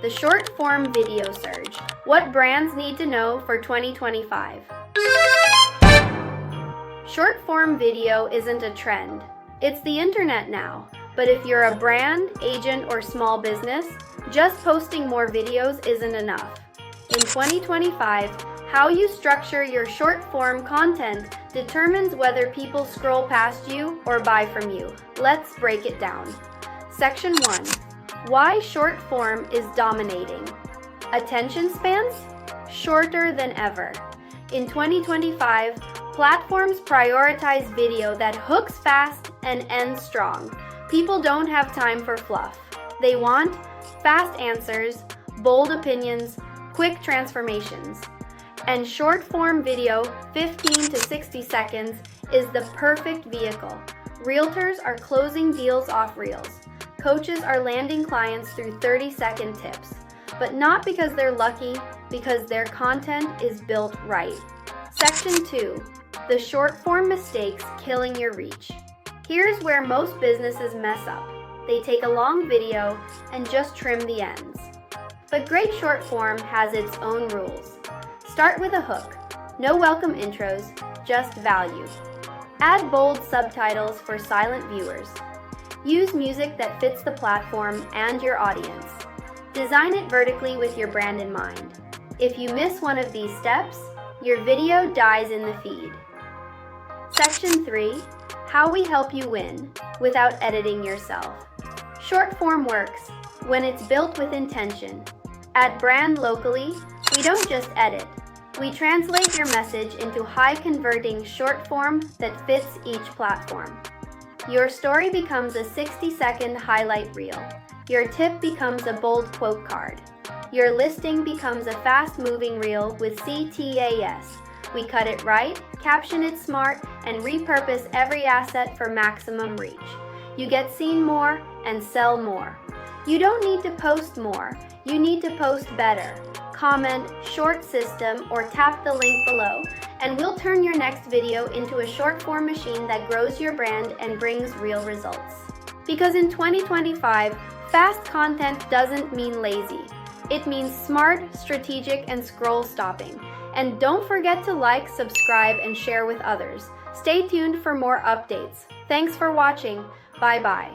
the short-form video surge. What brands need to know for 2025? Short-form video isn't a trend. It's the internet now. But if you're a brand, agent, or small business, just posting more videos isn't enough. In 2025, how you structure your short-form content determines whether people scroll past you or buy from you. Let's break it down. Section 1. Why short-form is dominating. Attention spans? Shorter than ever. In 2025, platforms prioritize video that hooks fast and ends strong. People don't have time for fluff. They want fast answers, bold opinions, quick transformations. And short-form video, 15 to 60 seconds, is the perfect vehicle. Realtors are closing deals off Reels. Coaches are landing clients through 30-second tips. But not because they're lucky, because their content is built right. Section 2. The short-form mistakes killing your reach. Here's where most businesses mess up. They take a long video and just trim the ends. But great short form has its own rules. Start with a hook. No welcome intros, just value. Add bold subtitles for silent viewers. Use music that fits the platform and your audience. Design it vertically with your brand in mind. If you miss one of these steps, your video dies in the feed. Section 3. How we help you win without editing yourself. Short form works when it's built with intention. At Brand Locally, we don't just edit. We translate your message into high-converting short form that fits each platform. Your story becomes a 60-second highlight reel. Your tip becomes a bold quote card. Your listing becomes a fast-moving reel with CTAS. We cut it right, caption it smart, and repurpose every asset for maximum reach. You get seen more and sell more. You don't need to post more. You need to post better. Comment, short system, or tap the link below, and we'll turn your next video into a short-form machine that grows your brand and brings real results. Because in 2025, fast content doesn't mean lazy. It means smart, strategic, and scroll-stopping. And don't forget to like, subscribe, and share with others. Stay tuned for more updates. Thanks for watching. Bye-bye.